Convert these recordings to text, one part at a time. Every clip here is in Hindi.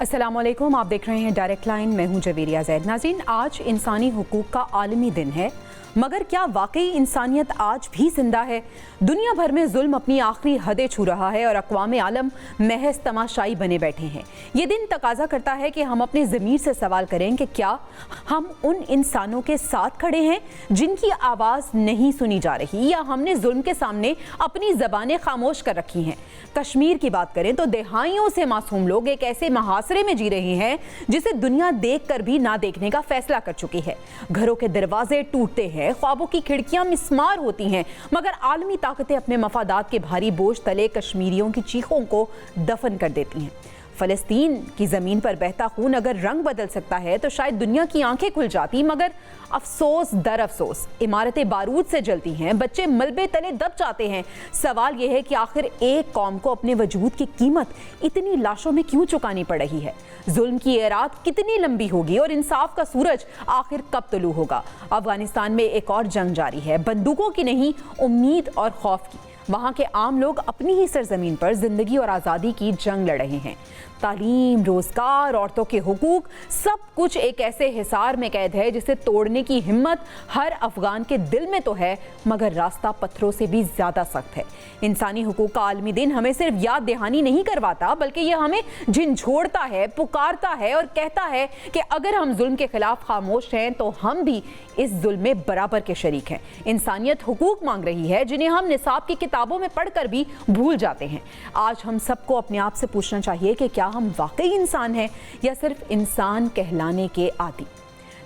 अस्सलामुअलैकुम, आप देख रहे हैं डायरेक्ट लाइन। मैं हूं जवेरिया ज़ैद। नाज़रीन, आज इंसानी हुकूक का आलमी दिन है, मगर क्या वाकई इंसानियत आज भी जिंदा है? दुनिया भर में जुल्म अपनी आखिरी हदें छू रहा है और अक़वाम आलम महज तमाशाई बने बैठे हैं। ये दिन तकाजा करता है कि हम अपने ज़मीर से सवाल करें कि क्या हम उन इंसानों के साथ खड़े हैं जिनकी आवाज़ नहीं सुनी जा रही, या हमने जुल्म के सामने अपनी ज़बानें खामोश कर रखी हैं। कश्मीर की बात करें तो दहाइयों से मासूम लोग एक ऐसे महासरे में जी रहे हैं जिसे दुनिया देख कर भी ना देखने का फैसला कर चुकी है। घरों के दरवाजे टूटते हैं, ख्वाबों की खिड़कियां मिस्मार होती हैं, मगर आलमी ताकतें अपने मफादात के भारी बोझ तले कश्मीरियों की चीखों को दफन कर देती हैं। फ़लस्तीन की ज़मीन पर बहता खून अगर रंग बदल सकता है तो शायद दुनिया की आंखें खुल जाती, मगर अफसोस दर अफसोस इमारतें बारूद से जलती हैं, बच्चे मलबे तले दब जाते हैं। सवाल यह है कि आखिर एक कौम को अपने वजूद की कीमत इतनी लाशों में क्यों चुकानी पड़ रही है? जुल्म की ये रात कितनी लंबी होगी और इंसाफ का सूरज आखिर कब तुलू होगा? अफगानिस्तान में एक और जंग जारी है, बंदूकों की नहीं, उम्मीद और खौफ की। वहाँ के आम लोग अपनी ही सरजमीन पर जिंदगी और आज़ादी की जंग लड़ रहे हैं। तालीम, रोजगार, औरतों के हुकूक, सब कुछ एक ऐसे हिसार में कैद है जिसे तोड़ने की हिम्मत हर अफगान के दिल में तो है, मगर रास्ता पत्थरों से भी ज्यादा सख्त है। इंसानी हुकूक का आलमी दिन हमें सिर्फ याद दहानी नहीं करवाता, बल्कि यह हमें झिंझोड़ता है, पुकारता है और कहता है कि अगर हम जुल्म के खिलाफ खामोश हैं तो हम भी इस जुल्म में बराबर के शरीक हैं। इंसानियत हुकूक मांग रही है जिन्हें हम निसाब की किताबों में पढ़कर भी भूल जाते हैं। आज हम सबको अपने आप से पूछना चाहिए कि क्या हम वाकई इंसान हैं या सिर्फ इंसान कहलाने के आदी?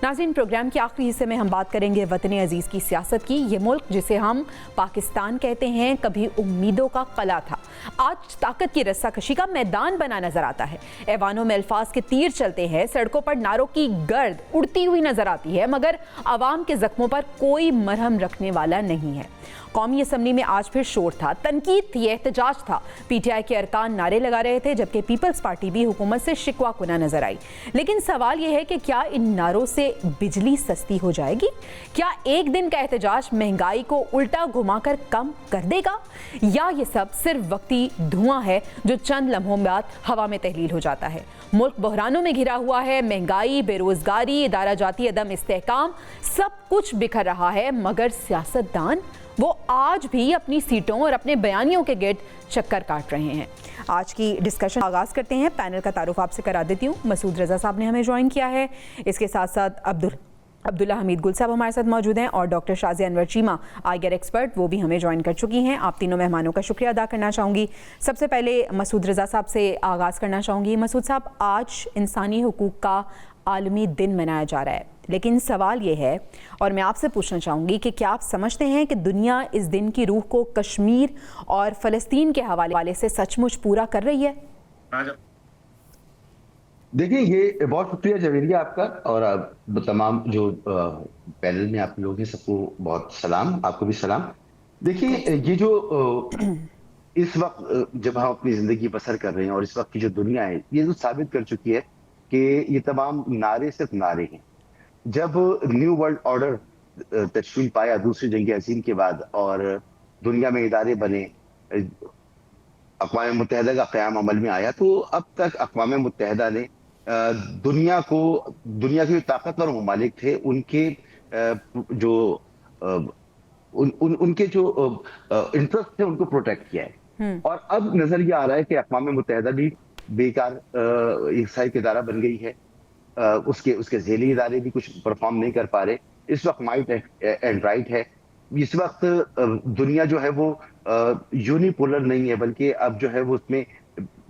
नाज़रीन, प्रोग्राम के आखिरी हिस्से में हम बात करेंगे वतन अजीज़ की सियासत की। ये मुल्क जिसे हम पाकिस्तान कहते हैं, कभी उम्मीदों का कला था, आज ताकत की रस्साकशी का मैदान बना नजर आता है। ऐवानों में अल्फाज के तीर चलते हैं, सड़कों पर नारों की गर्द उड़ती हुई नजर आती है, मगर आवाम के जख्मों पर कोई मरहम रखने वाला नहीं है। कौमी असम्बली में आज फिर शोर था, तनकीद थी, एहतजाज था। पीटीआई के अरकान नारे लगा रहे थे, जबकि पीपल्स पार्टी भी हुकूमत से शिकवा कुना नजर आई। लेकिन सवाल यह है कि क्या इन नारों से बिजली सस्ती हो जाएगी? क्या एक दिन का एहतजाज महंगाई को उल्टा घुमाकर कम कर देगा, या ये सब सिर्फ वक्ती धुआं है जो चंद लम्हों बाद हवा में तहलील हो जाता है? मुल्क बहरानों में घिरा हुआ है, महंगाई, बेरोजगारी, इदारा जाती अदम इस्तेहकाम, सब कुछ बिखर रहा है, मगर सियासतदान वो आज भी अपनी सीटों और अपने बयानियों के गिर्द चक्कर काट रहे हैं। आज की डिस्कशन आगाज़ करते हैं। पैनल का तारुफ आपसे करा देती हूँ। मसूद रज़ा साहब ने हमें ज्वाइन किया है, इसके साथ साथ अब्दुल्ला हमीद गुल साहब हमारे साथ मौजूद हैं, और डॉक्टर शाज़िया अनवर चीमा, आईगर एक्सपर्ट, वो भी हमें ज्वाइन कर चुकी हैं। आप तीनों मेहमानों का शुक्रिया अदा करना चाहूँगी। सबसे पहले मसूद रज़ा साहब से आगाज़ करना चाहूँगी। मसूद साहब, आज इंसानी हुकूक का आलमी दिन मनाया जा रहा है, लेकिन सवाल ये है, और मैं आपसे पूछना चाहूँगी कि क्या आप समझते हैं कि दुनिया इस दिन की रूह को कश्मीर और फ़लस्तीन के हवाले से सचमुच पूरा कर रही है? देखिए, ये बहुत शुक्रिया जवेरिया आपका, और तमाम जो पैनल में आप लोग हैं सबको बहुत सलाम, आपको भी सलाम। देखिए, ये जो इस वक्त जब हम अपनी जिंदगी बसर कर रहे हैं और इस वक्त की जो दुनिया है, ये जो साबित कर चुकी है कि ये तमाम नारे सिर्फ नारे हैं। जब न्यू वर्ल्ड ऑर्डर तशकील पाया दूसरी जंग अज़ीम के बाद और दुनिया में इदारे बने, अक़वाम मुत्तहिदा का क़याम अमल में आया, तो अब तक अक़वाम मुत्तहिदा ने दुनिया के जो ताकतवर ममालिक थे उनके जो उनके जो इंटरेस्ट थे उनको प्रोटेक्ट किया है। और अब नजर ये आ रहा है कि अक़वाम मुत्तहिदा भी बेकार एक इदारा बन गई है। उसके झेली इदारे भी कुछ परफॉर्म नहीं कर पा रहे। इस वक्त माइट एंड राइट है। इस वक्त दुनिया जो है वो यूनिपोलर नहीं है, बल्कि अब जो है वो उसमें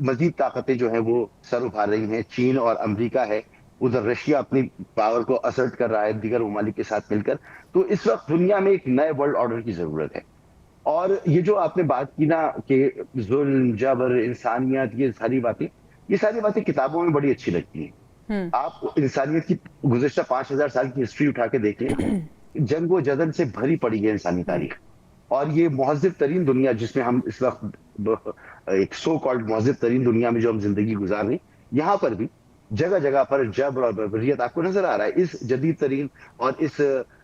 मजीद ताकतें जो है वो सर उभार रही हैं। चीन और अमेरिका है, उधर रशिया अपनी पावर को असर्ट कर रहा है दीगर ममालिक के साथ मिलकर। तो इस वक्त दुनिया में एक नए वर्ल्ड ऑर्डर की जरूरत है। और ये जो आपने बात की ना कि जुल्म, जबर, इंसानियत, ये सारी बातें किताबों में बड़ी अच्छी लगती हैं। आप इंसानियत की गुज़िश्ता 5000 साल की हिस्ट्री उठा के देख लें, जंग व जदल से भरी पड़ी है इंसानी तारीख। और ये मुहज़्ज़ब तरीन दुनिया जिसमें हम इस वक्त एक सो कॉल्ड मुहज़्ज़ब तरीन दुनिया में जो हम जिंदगी गुजार रहे हैं, यहाँ पर भी जगह जगह पर जबर और बर्बरियत आपको नजर आ रहा है। इस जदीद तरीन और इस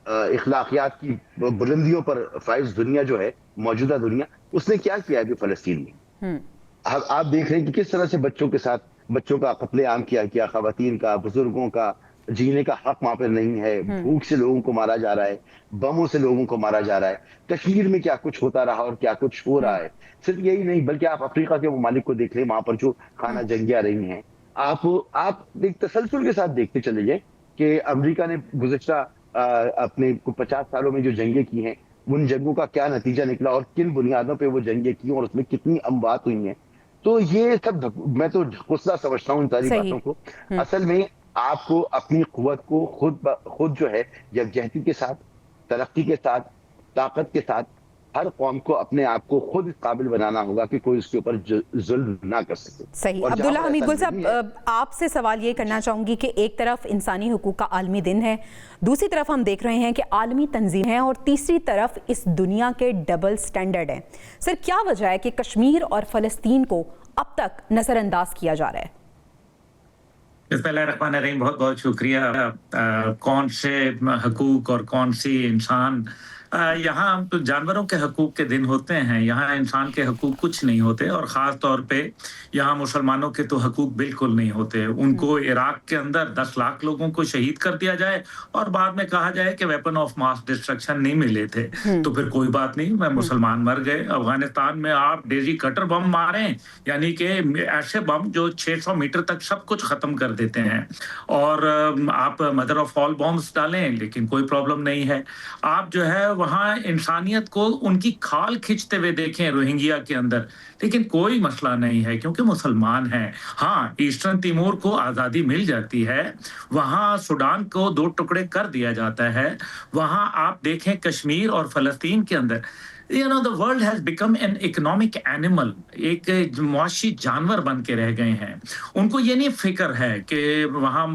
इखलाकियात की बुलंदियों पर फाइज दुनिया जो है, मौजूदा दुनिया, उसने क्या किया है अभी फ़लस्तीन में। आप देख रहे हैं कि किस तरह से बच्चों के साथ बच्चों का कत्लेआम किया, खवातीन का, बुजुर्गों का जीने का हक वहां पर नहीं है, भूख से लोगों को मारा जा रहा है, बमों से लोगों को मारा जा रहा है। कश्मीर में क्या कुछ होता रहा और क्या कुछ हो रहा है। सिर्फ यही नहीं, बल्कि आप अफ्रीका के ममालिक को देख लें, वहां पर जो खाना जंगियां रही हैं, आप एक तसलसल के साथ देखते चले जाए कि अमेरिका ने गुज़िश्ता अपने 50 सालों में जो जंगें की हैं, उन जंगों का क्या नतीजा निकला और किन बुनियादों पे वो जंगें की और उसमें कितनी अमवात हुई हैं। तो ये सब मैं तो ढकोसला समझता हूँ इन सारी सही। बातों को। असल में आपको अपनी कुव्वत को खुद जो है यकजहती के साथ, तरक्की के साथ, ताकत के साथ हर कौम को अपने आप को खुद इस काबिल बनाना होगा कि कोई उसके ऊपर जुल्म ना कर सके। सही। और अब्दुल्ला जहां हमीद गुल ऐसा नहीं है, साहब, आपसे सवाल ये करना चाहूंगी कि एक तरफ इंसानी हुकूक का आलमी दिन है, दूसरी तरफ हम देख रहे हैं कि आलमी तंजीम है, और तीसरी तरफ इस दुनिया के डबल स्टैंडर्ड है। सर, क्या वजह है कि कश्मीर और फलस्तीन को अब तक नजरअंदाज किया जा रहा है? बिस्मिल्लाहिर्रहमानिर्रहीम, बहुत बहुत शुक्रिया। कौन से हकूक और कौन सी इंसान, यहाँ तो जानवरों के हकूक के दिन होते हैं, यहाँ इंसान के हकूक कुछ नहीं होते। और ख़ास तौर पे यहाँ मुसलमानों के तो हकूक बिल्कुल नहीं होते। उनको इराक के अंदर 10 लाख लोगों को शहीद कर दिया जाए और बाद में कहा जाए कि वेपन ऑफ मास डिस्ट्रक्शन नहीं मिले थे, तो फिर कोई बात नहीं, मैं मुसलमान मर गए। अफगानिस्तान में आप डेजी कटर बम मारें, यानी कि ऐसे बम जो 600 मीटर तक सब कुछ ख़त्म कर देते हैं, और आप मदर ऑफ ऑल बॉम्ब्स डालें, लेकिन कोई प्रॉब्लम नहीं है। आप जो है वहाँ इंसानियत को उनकी खाल खींचते हुए देखें रोहिंग्या के अंदर, लेकिन कोई मसला नहीं है क्योंकि मुसलमान हैं। हाँ, ईस्टर्न तिमोर को आज़ादी मिल जाती है, वहाँ सूडान को 2 टुकड़े कर दिया जाता है, वहाँ आप देखें कश्मीर और फलस्तीन के अंदर, the world has become an economic animal, एक मुआशी जानवर बन के रह गए हैं। उनको ये नहीं फिक्र है कि वहाँ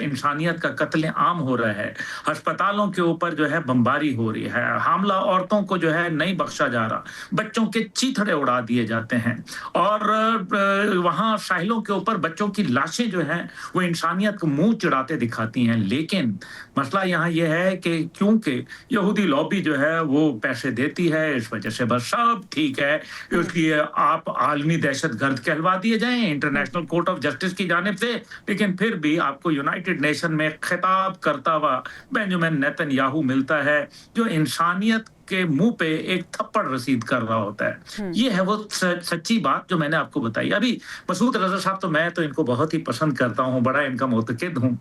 इंसानियत का कत्ले आम हो रहा है, अस्पतालों के ऊपर जो है बमबारी हो रही है, हामला औरतों को जो है नहीं बख्शा जा रहा, बच्चों के चीथड़े उड़ा दिए जाते हैं, और वहाँ साहिलों के ऊपर बच्चों की लाशें जो हैं वो इंसानियत को मुंह चिढ़ाते दिखाती हैं। लेकिन मसला यहाँ यह है कि क्योंकि यहूदी लॉबी जो है वो पैसे देती है, इस वजह से बस सब ठीक है, इसलिए आप आलमी दहशतगर्द कहलवा दिए जाएं इंटरनेशनल कोर्ट ऑफ जस्टिस की जानिब से, लेकिन फिर भी आपको यूनाइटेड नेशन में खिताब करता हुआ बेंजामिन नेतन्याहू मिलता है, जो इंसानियत के मुंह पे एक थप्पड़ रसीद कर रहा होता है। ये है वो सच्ची बात जो मैंने आपको बताई। अभी मसूद रजा साहब, तो मैं तो इनको बहुत ही पसंद करता हूँ, बड़ा इनका मुतकिद हूँ।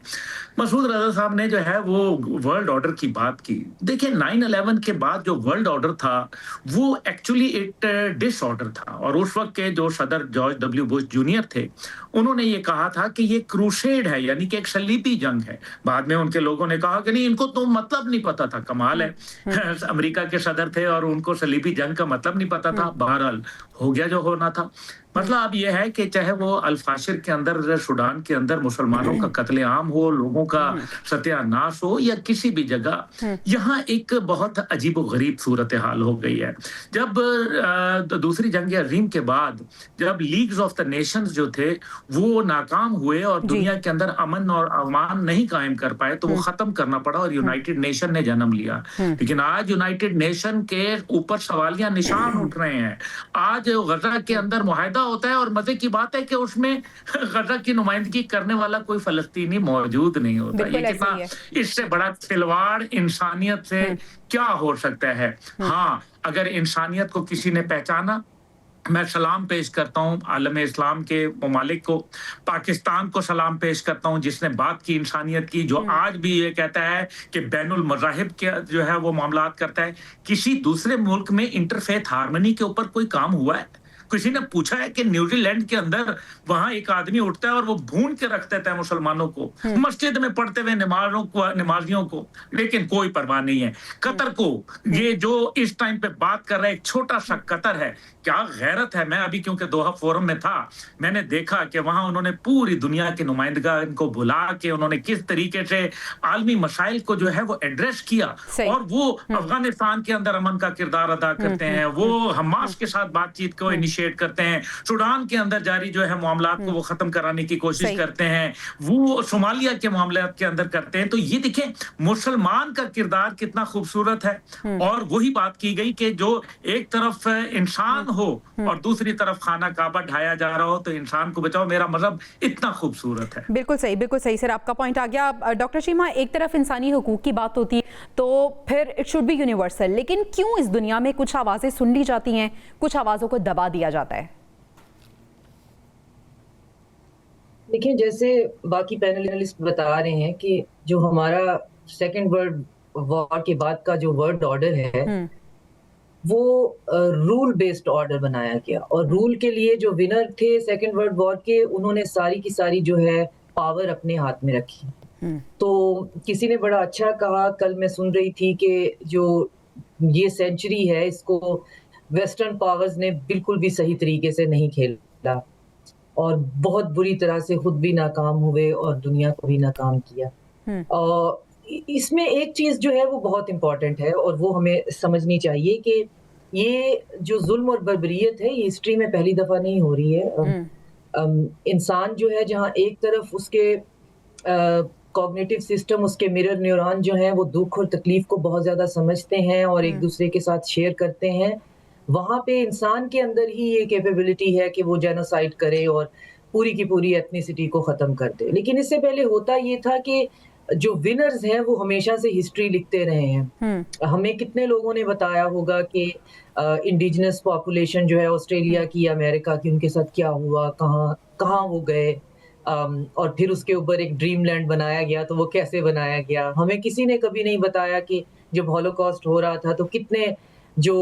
मसूद रजा साहब ने जो है वो वर्ल्ड ऑर्डर की बात की। देखिए, 9/11 के बाद जो वर्ल्ड ऑर्डर था वो एक्चुअली एक डिसऑर्डर था, और उस वक्त के जो सदर जॉर्ज डब्ल्यू बुश जूनियर थे, उन्होंने ये कहा था कि ये क्रूसेड है, यानी कि एक सलीबी जंग है। बाद में उनके लोगों ने कहा कि नहीं, इनको तो मतलब नहीं पता था। कमाल है, अमेरिका के सदर थे और उनको सलीबी जंग का मतलब नहीं पता था। बहरहाल हो गया जो होना था। मतलब अब यह है कि चाहे वो अल-फाशिर के अंदर, सूडान के अंदर मुसलमानों का कत्लेआम हो, लोगों का सत्यानाश हो, या किसी भी जगह, यहाँ एक बहुत अजीबोगरीब सूरत हाल हो गई है। जब दूसरी जंग अज़ीम के बाद जब लीग्स ऑफ द नेशंस जो थे वो नाकाम हुए और दुनिया के अंदर अमन और अमान नहीं कायम कर पाए, तो वो खत्म करना पड़ा और यूनाइटेड नेशन ने जन्म लिया। लेकिन आज यूनाइटेड नेशन के ऊपर सवालिया निशान उठ रहे हैं। आज गजा के अंदर मुआहदा होता है, और मजे की बात है कि उसमें गजा की नुमाइंदगी करने वाला कोई फलस्तीनी मौजूद नहीं होता। ये कितना, इससे बड़ा खिलवाड़ इंसानियत से क्या हो सकता है। हाँ, अगर इंसानियत को किसी ने पहचाना, मैं सलाम पेश करता हूँ आलम इस्लाम के ममालिक को, पाकिस्तान को सलाम पेश करता हूँ जिसने बात की इंसानियत की, जो आज भी ये कहता है कि बैनुल मज़ाहिब के जो है वो मामलात करता है। किसी दूसरे मुल्क में इंटरफेथ हार्मनी के ऊपर कोई काम हुआ है? किसी ने पूछा है कि न्यूजीलैंड के अंदर वहां एक आदमी उठता है और वो भून के रख देता है मुसलमानों को, मस्जिद में पढ़ते हुए नमाजियों को, लेकिन कोई परवाह नहीं है। कतर को, ये जो इस टाइम पे बात कर रहा है, एक छोटा सा कतर है, क्या गैरत है। मैं अभी क्योंकि दोहा फोरम में था, मैंने देखा कि वहां उन्होंने पूरी दुनिया के नुमाइंदगान को बुला के उन्होंने किस तरीके से आलमी मसाइल को जो है वो एड्रेस किया, और वो अफगानिस्तान के अंदर अमन का किरदार अदा करते हैं, वो हमास के साथ बातचीत को इनिशिएट इनिशिएट करते हैं, सूडान के अंदर जारी जो है मामलात को वो खत्म कराने की कोशिश करते हैं, वो सोमालिया के मामलात के अंदर करते हैं। तो ये देखें मुसलमान का किरदार कितना खूबसूरत है। और वही बात की गई कि जो एक तरफ इंसान हो और दूसरी तरफ खाना काबा ढाया जा रहा हो, तो इंसान को बचाओ, मेरा मजहब इतना खूबसूरत है। बिल्कुल सही सर, आपका पॉइंट आ गया। डॉक्टर शीमा, एक तरफ इंसानी हुकूक की बात होती है तो फिर इट शुड बी यूनिवर्सल, लेकिन क्यों इस दुनिया में कुछ आवाजें सुन ली जाती हैं, कुछ आवाजों को दबा दिया जाता है? देखिए, जैसे बाकी पैनलिस्ट बता रहे हैं कि जो हमारा सेकेंड वर्ल्ड वॉर के बाद का जो वर्ल्ड ऑर्डर है वो रूल बेस्ड ऑर्डर बनाया गया, और रूल के लिए जो विनर थे सेकेंड वर्ल्ड वॉर के, उन्होंने सारी की सारी जो है पावर अपने हाथ में रखी। तो किसी ने बड़ा अच्छा कहा, कल मैं सुन रही थी कि जो ये सेंचुरी है इसको वेस्टर्न पावर्स ने बिल्कुल भी सही तरीके से नहीं खेला और बहुत बुरी तरह से खुद भी नाकाम हुए और दुनिया को भी नाकाम किया। और इसमें एक चीज जो है वो बहुत इंपॉर्टेंट है और वो हमें समझनी चाहिए कि ये जो जुल्म और बर्बरियत है ये हिस्ट्री में पहली दफा नहीं हो रही है। इंसान जो है, जहाँ एक तरफ उसके कॉग्निटिव सिस्टम, उसके मिरर न्यूरॉन जो हैं वो दुख और तकलीफ को बहुत ज्यादा समझते हैं और एक दूसरे के साथ शेयर करते हैं, वहां पे इंसान के अंदर ही ये कैपेबिलिटी है कि वो जेनोसाइड करे और पूरी की पूरी एथनिसिटी को खत्म कर दे। लेकिन इससे पहले होता ये था कि जो विनर्स हैं वो हमेशा से हिस्ट्री लिखते रहे हैं। हमें कितने लोगों ने बताया होगा कि इंडिजिनस पॉपुलेशन जो है ऑस्ट्रेलिया की, अमेरिका की, उनके साथ क्या हुआ, कहाँ वो गए, और फिर उसके ऊपर एक ड्रीम लैंड बनाया गया, तो वो कैसे बनाया गया। हमें किसी ने कभी नहीं बताया कि जब हॉलोकॉस्ट हो रहा था तो कितने जो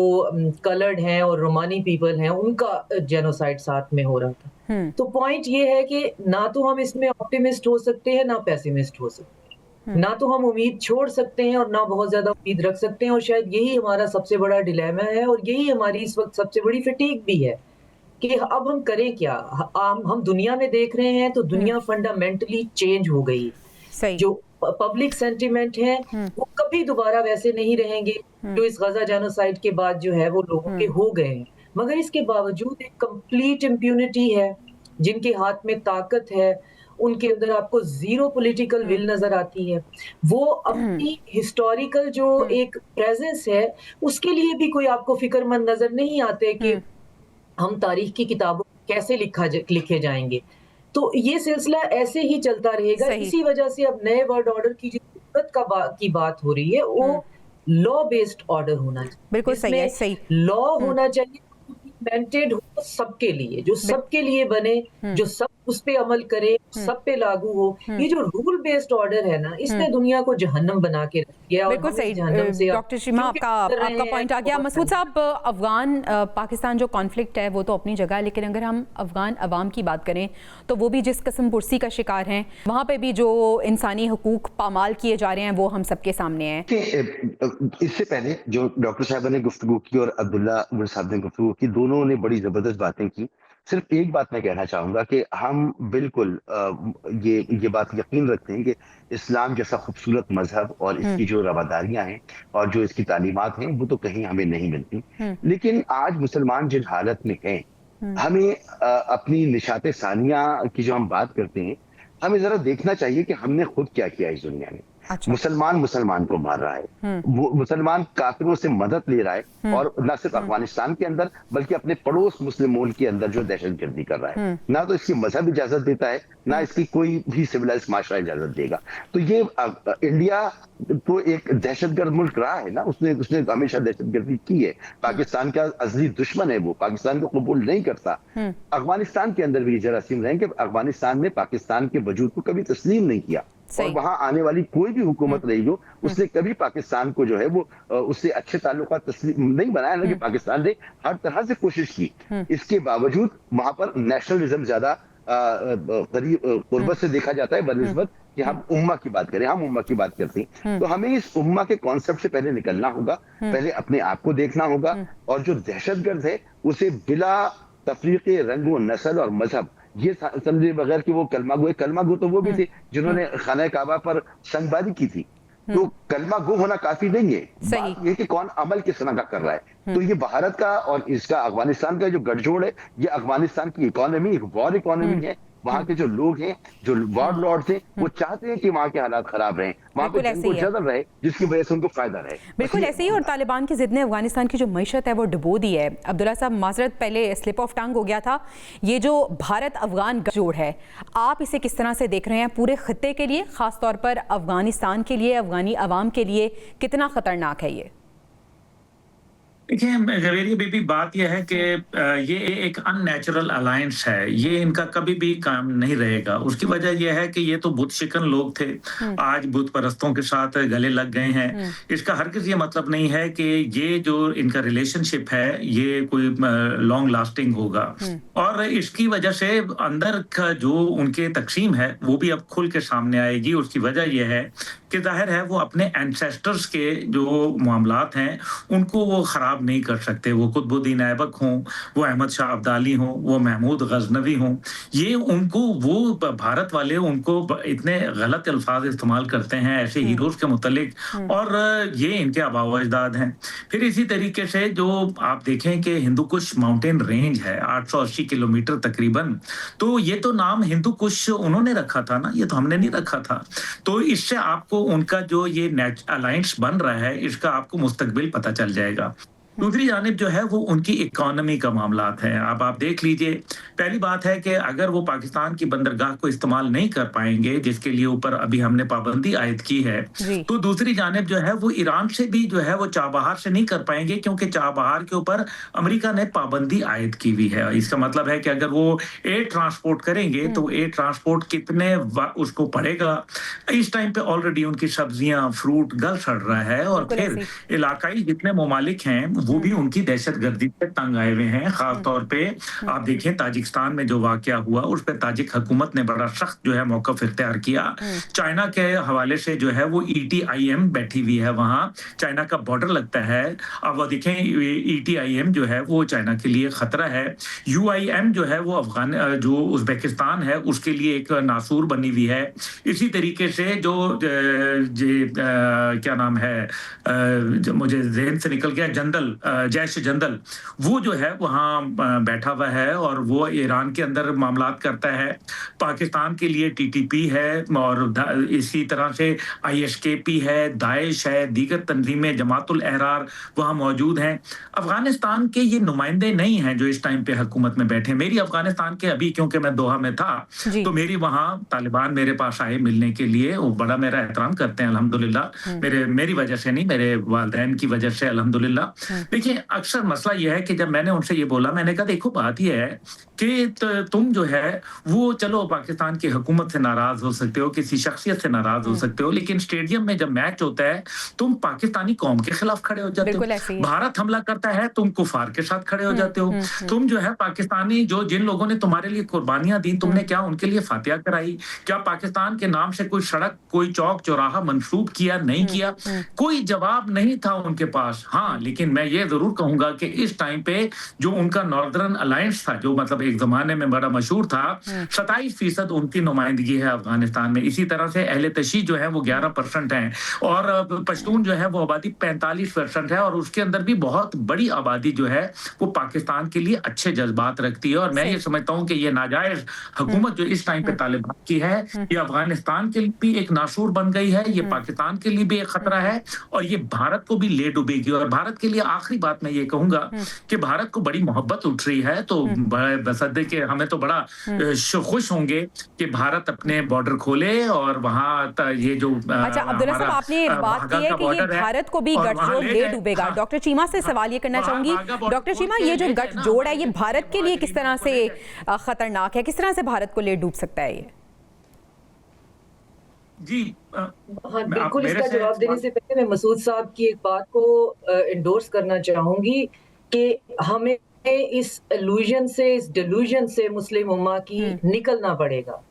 कलर्ड हैं और रोमानी पीपल हैं उनका जेनोसाइड साथ में हो रहा था। तो पॉइंट ये है कि ना तो हम इसमें ऑप्टिमिस्ट हो सकते हैं ना पेसिमिस्ट हो सकते हैं, ना तो हम उम्मीद छोड़ सकते हैं और ना बहुत ज्यादा उम्मीद रख सकते हैं। और शायद यही हमारा सबसे बड़ा डिलेमा है और यही हमारी इस वक्त सबसे बड़ी फटीग भी है कि अब हम करें क्या। हम दुनिया में देख रहे हैं तो दुनिया फंडामेंटली चेंज हो गई। जो पब्लिक सेंटिमेंट है वो कभी दोबारा वैसे नहीं रहेंगे जो इस गजा जेनोसाइड के बाद जो है वो लोगों के हो गए हैं। मगर इसके बावजूद एक कंप्लीट इम्प्यूनिटी है। जिनके हाथ में ताकत है उनके अंदर आपको जीरो पॉलिटिकल विल नजर आती है। वो अपनी हिस्टोरिकल जो एक प्रेजेंस है उसके लिए भी कोई आपको फिक्रमंद नजर नहीं आते कि हम तारीख की किताबों कैसे लिखे जाएंगे। तो ये सिलसिला ऐसे ही चलता रहेगा। इसी वजह से अब नए वर्ल्ड ऑर्डर की जो जरूरत की बात हो रही है वो लॉ बेस्ड ऑर्डर होना चाहिए। बिल्कुल सही। लॉ होना चाहिए इम्प्लीमेंटेड हो सबके लिए, जो सबके लिए बने, जो सब उस पे अमल करे, सब पे लागू हो। ये जो रूल बेस्ड ऑर्डर है ना, इसने दुनिया को जहन्नम बना के रख दिया। बिल्कुल सही डॉक्टर शीमा, आपका पॉइंट आ गया। मसूद साहब, अफगान पाकिस्तान जो कॉन्फ्लिक्ट है वो तो अपनी जगह है, लेकिन अगर हम अफगान अवाम की बात करें तो वो भी जिस किस्म पुरसी का शिकार हैं, वहाँ पे भी जो इंसानी हुकूक पामाल किए जा रहे हैं वो हम सबके सामने है। इससे पहले जो डॉक्टर साहब ने गुफ्तगू की और अब्दुल्ला साहब ने गुफ्तगू की, दोनों ने बड़ी जबरदस्त बातें की। सिर्फ एक बात मैं कहना चाहूंगा कि हम बिल्कुल ये बात यकीन रखते हैं कि इस्लाम जैसा खूबसूरत मजहब और इसकी जो रवादारियां हैं और जो इसकी तालीमात हैं वो तो कहीं हमें नहीं मिलती। लेकिन आज मुसलमान जिन हालत में हैं, हमें अपनी निशाते सानिया की जो हम बात करते हैं, हमें जरा देखना चाहिए कि हमने खुद क्या किया इस दुनिया में। अच्छा। मुसलमान को मार रहा है, वो मुसलमान काफिरों से मदद ले रहा है और न सिर्फ अफगानिस्तान के अंदर बल्कि अपने पड़ोस मुस्लिम मुल्क के अंदर जो दहशतगर्दी कर रहा है। ना तो इसकी मजहब इजाजत देता है, ना इसकी कोई भी सिविलाइज माशरा इजाजत देगा। तो ये इंडिया तो एक दहशतगर्द मुल्क रहा है ना, उसने हमेशा दहशतगर्दी की है। पाकिस्तान का असली दुश्मन है, वो पाकिस्तान को कबूल नहीं करता। अफगानिस्तान के अंदर भी जरासीम रहे कि अफगानिस्तान ने पाकिस्तान के वजूद को कभी तस्लीम नहीं किया और वहां आने वाली कोई भी हुकूमत रही हो उसने कभी पाकिस्तान को जो है वो उससे अच्छे ताल्लुकात तस्लीम नहीं बनाया ना, कि पाकिस्तान ने हर तरह से कोशिश की। इसके बावजूद वहां पर नेशनलिज्म ज्यादा करीब कुर्बत से देखा जाता है बनिस्बत कि हम उम्मा की बात करें, हम उम्मा की बात करते हैं। तो हमें इस उम्मा के कॉन्सेप्ट से पहले निकलना होगा, पहले अपने आप को देखना होगा और जो दहशतगर्द है उसे बिला तफरीके रंग नस्ल और मजहब ये समझे बगैर कि वो कलमा गो तो वो भी थे जिन्होंने खाना काबा पर संगबारी की थी। तो कलमा गो होना काफी नहीं है, सही। बात ये कि कौन अमल किस तरह का कर रहा है। तो ये भारत का और इसका अफगानिस्तान का जो गठजोड़ है, ये अफगानिस्तान की इकोनॉमी एक वॉर इकोनॉमी है। वहां के जो लोग हैं, जो वॉर लॉर्ड्स हैं, वो चाहते हैं कि वहां के हालात खराब रहें, वहां पे बिल्कुल जंग को ऐसे ही है। जदल रहे, जिसकी वजह से उनको फायदा रहे। बिल्कुल ऐसे ही। और तालिबान की जिद ने अफगानिस्तान की जो मईशत है वो डुबो दी है। अब्दुल्ला साहब, माजरत, पहले स्लिप ऑफ टंग हो गया था। ये जो भारत अफगान गठजोड़ है, आप इसे किस तरह से देख रहे हैं पूरे खित्ते के लिए, खासतौर पर अफगानिस्तान के लिए, अफगानी अवाम के लिए कितना खतरनाक है ये? देखिए जवेरिया बीबी, बात यह है कि ये एक अननेचुरल अलायंस है, ये इनका कभी भी काम नहीं रहेगा। उसकी वजह यह है कि ये तो बुत शिकन लोग थे, आज बुत परस्तों के साथ गले लग गए हैं। इसका हरगिज ये मतलब नहीं है कि ये जो इनका रिलेशनशिप है ये कोई लॉन्ग लास्टिंग होगा। और इसकी वजह से अंदर का जो उनके तकसीम है वो भी अब खुल के सामने आएगी। उसकी वजह यह है कि जाहिर है वो अपने एंसेस्टर्स के जो मामलात हैं उनको वो खराब नहीं कर सकते। वो कुतुबुद्दीन ऐबक हों, वो अहमद शाह अब्दाली हों, वो महमूद गजनवी हों, ये उनको वो भारत वाले उनको इतने गलत अल्फाज इस्तेमाल करते हैं ऐसे हीरोज के मुतालिक, और ये इनके आबाओ अजदाद हैं। फिर इसी तरीके से जो आप देखें कि हिंदू कुश माउंटेन रेंज है 880 किलोमीटर तकरीबन, तो ये तो नाम हिंदू कुश उन्होंने रखा था ना, ये तो हमने नहीं रखा था। तो इससे आपको उनका जो ये अलायंस बन रहा है इसका आपको मुस्तकबिल पता चल जाएगा। दूसरी जानिब जो है वो उनकी इकोनॉमी का मामलात है। अब आप देख लीजिए, पहली बात है कि अगर वो पाकिस्तान की बंदरगाह को इस्तेमाल नहीं कर पाएंगे, जिसके लिए ऊपर अभी हमने पाबंदी आयद की है, तो दूसरी जानिब जो है वो ईरान से भी जो है वो चाबहार से नहीं कर पाएंगे, क्योंकि चाबहार के ऊपर अमेरिका ने पाबंदी आयद की हुई है। इसका मतलब है कि अगर वो एयर ट्रांसपोर्ट करेंगे तो एयर ट्रांसपोर्ट कितने उसको पड़ेगा। इस टाइम पे ऑलरेडी उनकी सब्जियां फ्रूट गल सड़ रहा है, और फिर इलाकाई जितने ममालिक हैं वो भी उनकी दहशतगर्दी पे तंग आए हुए हैं। खास तौर पे आप देखें ताजिकिस्तान में जो वाकया हुआ उस पर ताजिक हुकूमत ने बड़ा सख्त जो है मौकफ इख्तियार किया। चाइना के हवाले से जो है वो ETIM बैठी हुई है, वहां चाइना का बॉर्डर लगता है। अब वो देखें ETIM जो है वो चाइना के लिए खतरा है। UIM जो है वो अफगान जो उज्बेकिस्तान है उसके लिए एक नासूर बनी हुई है। इसी तरीके से जो क्या नाम है, मुझे जहन से निकल गया, जंदल, जैश जंदल, वो जो है वहाँ बैठा हुआ है और वो ईरान के अंदर मामलात करता है। पाकिस्तान के लिए TTP है, और इसी तरह से ISKP है, दाइश है, दीगर तंजीमें, जमातुल अहरार वहाँ मौजूद हैं। अफगानिस्तान के ये नुमाइंदे नहीं हैं जो इस टाइम पे हुकूमत में बैठे। मेरी अफगानिस्तान के अभी, क्योंकि मैं दोहा में था, तो मेरी वहाँ तालिबान मेरे पास आए मिलने के लिए, वो बड़ा मेरा एहतराम करते हैं अल्हम्दुलिल्लाह। मेरी वजह से नहीं, मेरे वालिदैन की वजह से अल्हम्दुलिल्लाह। देखिए अक्सर मसला यह है कि जब मैंने उनसे ये बोला, मैंने कहा देखो बात यह है कि तुम जो है वो चलो पाकिस्तान की हुकूमत से नाराज हो सकते हो, किसी शख्सियत से नाराज हो सकते हो, लेकिन स्टेडियम में जब मैच होता है तुम पाकिस्तानी कौम के खिलाफ खड़े हो जाते हो। भारत हमला करता है तुम कुफार के साथ खड़े हो जाते हो। तुम जो है पाकिस्तानी, जो जिन लोगों ने तुम्हारे लिए कुर्बानियां दी, तुमने क्या उनके लिए फातिहा कराई? क्या पाकिस्तान के नाम से कोई सड़क, कोई चौक चौराहा मंसूब किया? नहीं किया। कोई जवाब नहीं था उनके पास। हाँ, लेकिन मैं ये जरूर कहूंगा कि इस टाइम पे जो उनका नॉर्दर्न अलायंस था, जो मतलब एक जमाने में बड़ा मशहूर था, 27% उनकी नुमाइंदगी है अफगानिस्तान में। इसी तरह से अहले तशी जो है वो 11% है, और पश्तून जो है वो आबादी 45% है, और उसके अंदर भी बहुत बड़ी आबादी जो है वो पाकिस्तान के लिए अच्छे जज्बात रखती है। और मैं ये समझता हूँ कि ये नाजायज हुकूमत जो इस टाइम पे तालिबान की है, ये अफगानिस्तान के लिए भी एक नासूर बन गई है, ये पाकिस्तान के लिए भी एक खतरा है, और ये भारत को भी ले डूबेगी। और भारत के लिए आखिरी बात मैं ये कहूंगा कि भारत को बड़ी मोहब्बत उठ रही है, तो बसदे के हमें तो बड़ा खुश होंगे कि भारत अपने बॉर्डर खोले और वहाँ ये जो अच्छा अब्दुल्ला साहब, आपने बात की है कि ये भारत को भी गठजोड़ ले डूबेगा। डॉक्टर चीमा से सवाल ये करना चाहूंगी। डॉक्टर चीमा, ये जो गठजोड़ है ये भारत के लिए किस तरह से खतरनाक है, किस तरह से भारत को ले डूब सकता है ये? जी हाँ बिल्कुल, इसका जवाब देने से पहले मैं मसूद साहब की एक बात को इंडोर्स करना चाहूंगी कि हमें इस इल्यूजन से, इस डिल्यूजन से मुस्लिम उम्मा की निकलना पड़ेगा।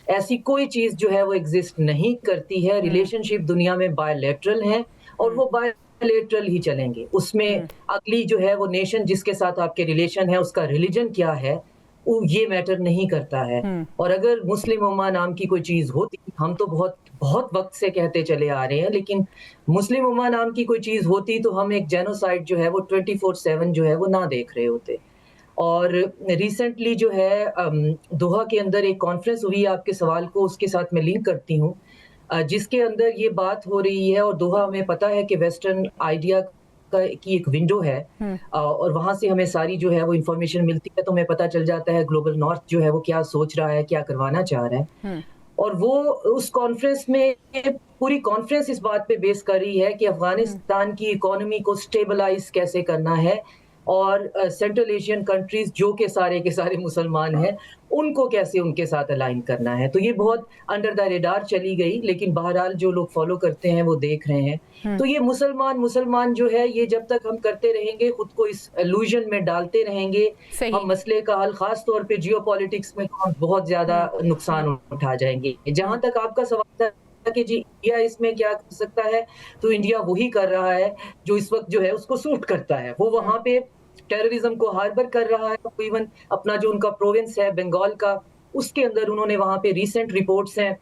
ऐसी कोई चीज जो है वो एग्जिस्ट नहीं करती है। रिलेशनशिप दुनिया में बायलैटरल है और वो बायलैटरल ही चलेंगे। उसमें अगली जो है वो नेशन जिसके साथ आपके रिलेशन है उसका रिलीजन क्या है ये मैटर नहीं करता है। और अगर मुस्लिम उम्मा नाम की कोई चीज होती, हम तो बहुत बहुत वक्त से कहते चले आ रहे हैं, लेकिन मुस्लिम उम्मा नाम की कोई चीज होती तो हम एक जेनोसाइड जो है वो 24/7 जो है वो ना देख रहे होते। और रिसेंटली जो है दोहा के अंदर एक कॉन्फ्रेंस हुई, आपके सवाल को उसके साथ मैं लिंक करती हूँ, जिसके अंदर ये बात हो रही है। और दोहा हमें पता है कि वेस्टर्न आइडिया की एक विंडो है, और वहां से हमें सारी जो है वो इंफॉर्मेशन मिलती है, तो हमें पता चल जाता है ग्लोबल नॉर्थ जो है वो क्या सोच रहा है, क्या करवाना चाह रहा है। और वो उस कॉन्फ्रेंस में, पूरी कॉन्फ्रेंस इस बात पे बेस कर रही है कि अफगानिस्तान की इकोनॉमी को स्टेबलाइज कैसे करना है, और सेंट्रल एशियन कंट्रीज जो के सारे मुसलमान हैं, उनको कैसे उनके साथ अलाइन करना है। तो ये बहुत अंडर द रेडार चली गई, लेकिन बहरहाल जो लोग फॉलो करते हैं वो देख रहे हैं। तो ये मुसलमान जो है, ये जब तक हम करते रहेंगे, खुद को इस इल्यूजन में डालते रहेंगे, हम मसले का हल, खास तौर पे जियोपॉलिटिक्स में हम बहुत ज्यादा नुकसान उठा जाएंगे। जहां तक आपका सवाल था कि जी इंडिया इसमें क्या कर सकता है, तो इंडिया वही कर रहा है जो इस वक्त जो है उसको सूट करता है। वो वहां पे टेररिज्म को हार्बर कर रहा है। तो इवन अपना जो उनका प्रोविंस है बंगाल का, उसके अंदर उन्होंने वहां पे रिसेंट रिपोर्ट्स हैं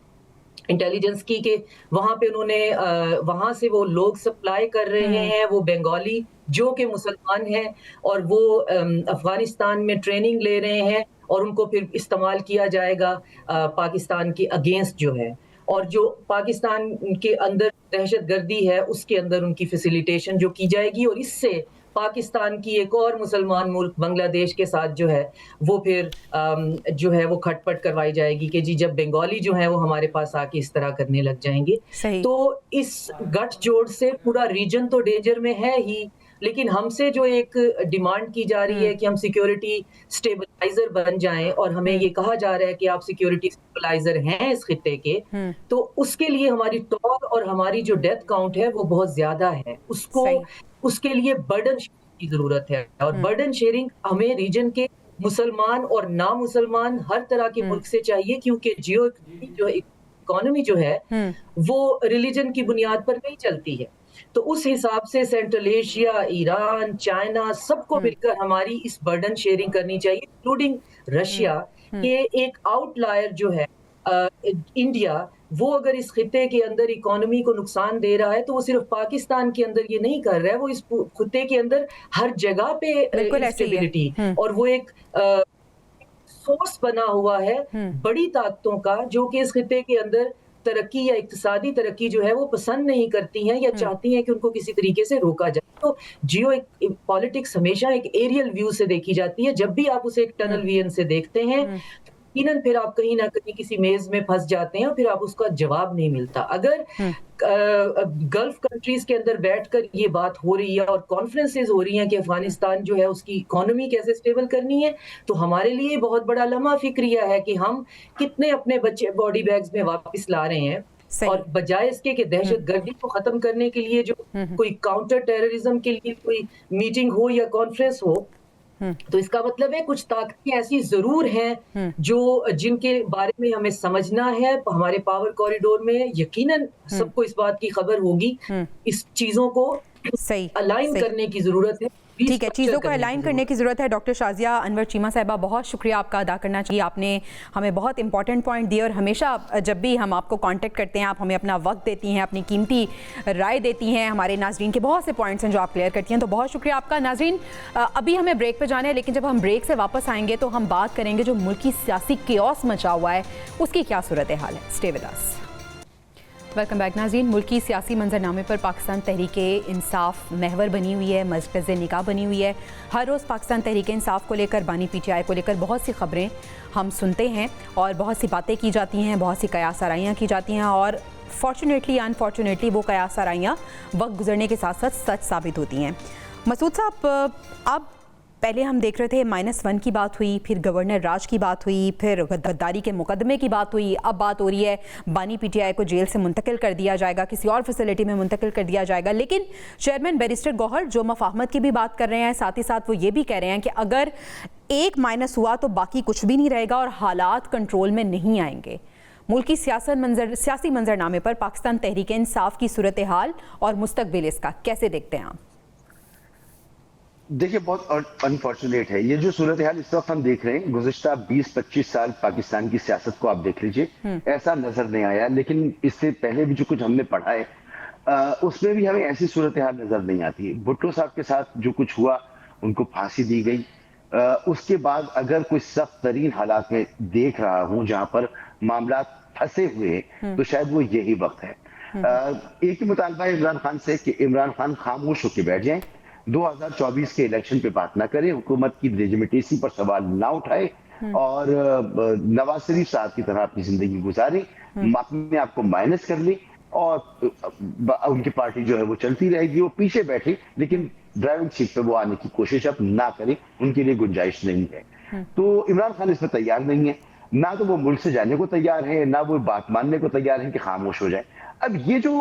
इंटेलिजेंस की के वहां पे उन्होंने वहां से वो लोग सप्लाई कर रहे हैं, वो बंगाली जो कि मुसलमान हैं, और वो अफगानिस्तान में ट्रेनिंग ले रहे हैं, और उनको फिर इस्तेमाल किया जाएगा पाकिस्तान के अगेंस्ट जो है। और जो पाकिस्तान के अंदर दहशतगर्दी है, उसके अंदर उनकी फैसिलिटेशन जो की जाएगी, और इससे पाकिस्तान की एक और मुसलमान मुल्क बांग्लादेश के साथ जो है वो फिर जो है वो खटपट करवाई जाएगी कि जी जब बंगाली जो है वो हमारे पास आके इस तरह करने लग जाएंगे। तो इस गठजोड़ से पूरा रीजन तो डेंजर में है ही, लेकिन हमसे जो एक डिमांड की जा रही है कि हम सिक्योरिटी स्टेबलाइजर बन जाएं, और हमें ये कहा जा रहा है कि आप सिक्योरिटी स्टेबलाइजर हैं इस खित्ते के, तो उसके लिए हमारी टॉक और हमारी जो डेथ काउंट है वो बहुत ज्यादा है। उसके लिए बर्डन शेयरिंग की जरूरत है, और बर्डन शेयरिंग हमें रीजन के मुसलमान और ना मुसलमान हर तरह के मुल्क से चाहिए, क्योंकि जो इकोनॉमी जो है वो रिलीजन की बुनियाद पर नहीं चलती है। तो उस हिसाब से सेंट्रल एशिया, ईरान, चाइना, सबको मिलकर हमारी इस बर्डन शेयरिंग करनी चाहिए, इंक्लूडिंग रशिया के एक आउटलायर जो है इंडिया, वो अगर इस खित्ते के अंदर इकोनॉमी को नुकसान दे रहा है, तो वो सिर्फ पाकिस्तान के अंदर ये नहीं कर रहा है, वो इस खित्ते के अंदर हर जगह पे इंस्टेबिलिटी, और वो एक सोर्स बना हुआ है बड़ी ताकतों का, जो कि इस खित्ते के अंदर तरक्की या इक्तिसादी तरक्की जो है वो पसंद नहीं करती हैं, या चाहती हैं कि उनको किसी तरीके से रोका जाए। तो जियो पॉलिटिक्स हमेशा एक एरियल व्यू से देखी जाती है। जब भी आप उसे एक टनल विजन से देखते हैं, यकीनन फिर आप कहीं ना कहीं किसी मेज में फंस जाते हैं, और फिर आप उसका जवाब नहीं मिलता। अगर गल्फ कंट्रीज के अंदर बैठकर ये बात हो रही है, और कॉन्फ्रेंसेस हो रही हैं कि अफगानिस्तान जो है उसकी इकोनॉमी कैसे स्टेबल करनी है, तो हमारे लिए बहुत बड़ा लम्हा फिक्रिया है कि हम कितने अपने बच्चे बॉडी बैग्स में वापस ला रहे हैं, और बजाय इसके कि दहशतगर्दी को खत्म करने के लिए जो कोई काउंटर टेररिज्म के लिए कोई मीटिंग हो या कॉन्फ्रेंस हो, तो इसका मतलब है कुछ ताकतें ऐसी जरूर हैं जो जिनके बारे में हमें समझना है। हमारे पावर कॉरिडोर में यकीनन सबको इस बात की खबर होगी, इस चीजों को अलाइन करने की जरूरत है। ठीक है, चीज़ों को अलाइन करने की ज़रूरत है। डॉक्टर शाज़िया अनवर चीमा साहिबा, बहुत शुक्रिया आपका अदा करना चाहिए, आपने हमें बहुत इंपॉर्टेंट पॉइंट दिए, और हमेशा जब भी हम आपको कांटेक्ट करते हैं, आप हमें अपना वक्त देती हैं, अपनी कीमती राय देती हैं। हमारे नाजरीन के बहुत से पॉइंट्स हैं जो आप क्लियर करती हैं, तो बहुत शुक्रिया आपका। नाजरीन, अभी हमें ब्रेक पर जाना है, लेकिन जब हम ब्रेक से वापस आएंगे तो हम बात करेंगे जो मुल्की सियासी केओस मचा हुआ है उसकी क्या सूरत हाल है। Stay with us. Welcome back नाज़रीन। मुल्की सियासी मंजरनामे पर पाकिस्तान तहरीक-ए-इंसाफ महवर बनी हुई है, मरकज़ निगाह बनी हुई है। हर रोज़ पाकिस्तान तहरीक-ए-इंसाफ को लेकर, बानी PTI को लेकर बहुत सी खबरें हम सुनते हैं, और बहुत सी बातें की जाती हैं, बहुत सी कयास आराइयाँ की जाती हैं, और फॉर्चुनेटली अनफॉर्चुनेटली वो कयास आराइयाँ वक्त गुजरने के साथ साथ सच साबित होती हैं। मसूद साहब, अब पहले हम देख रहे थे -1 की बात हुई, फिर गवर्नर राज की बात हुई, फिर गद्दारी के मुकदमे की बात हुई, अब बात हो रही है बानी PTI को जेल से मुंतकिल कर दिया जाएगा, किसी और फैसिलिटी में मुंतकिल कर दिया जाएगा। लेकिन चेयरमैन बैरिस्टर गौहर जो मफाहमत की भी बात कर रहे हैं, साथ ही साथ वो ये भी कह रहे हैं कि अगर एक माइनस हुआ तो बाकी कुछ भी नहीं रहेगा और हालात कंट्रोल में नहीं आएंगे। मुल्की सियासी मंजरनामे पर पाकिस्तान तहरीक-ए-इंसाफ की सूरत हाल और मुस्तकबिल इसका कैसे देखते हैं आप? देखिए, बहुत अनफॉर्चुनेट है ये जो सूरत हाल इस वक्त हम देख रहे हैं। गुज़िश्ता 20-25 साल पाकिस्तान की सियासत को आप देख लीजिए, ऐसा नजर नहीं आया। लेकिन इससे पहले भी जो कुछ हमने पढ़ा है उसमें भी हमें ऐसी सूरत हाल नजर नहीं आती। भुट्टो साहब के साथ जो कुछ हुआ, उनको फांसी दी गई। उसके बाद अगर कोई सख्त तरीन हालात में देख रहा हूं जहां पर मामला फंसे हुए हैं, तो शायद वो यही वक्त है। एक ही मुतालबा है इमरान खान से कि इमरान खान खामोश होकर बैठ जाएं, 2024 के इलेक्शन पे बात ना करें, हुकूमत की लेजिटिमेसी पर सवाल ना उठाए और नवाज शरीफ साहब की तरह अपनी जिंदगी गुजारें, अपने आप को माइनस कर लें और उनकी पार्टी जो है वो चलती रहेगी। वो पीछे बैठे लेकिन ड्राइविंग सीट पे वो आने की कोशिश अब ना करें, उनके लिए गुंजाइश नहीं है। तो इमरान खान इसमें तैयार नहीं है, ना तो वो मुल्क से जाने को तैयार है, ना वो बात मानने को तैयार है कि खामोश हो जाए। अब ये जो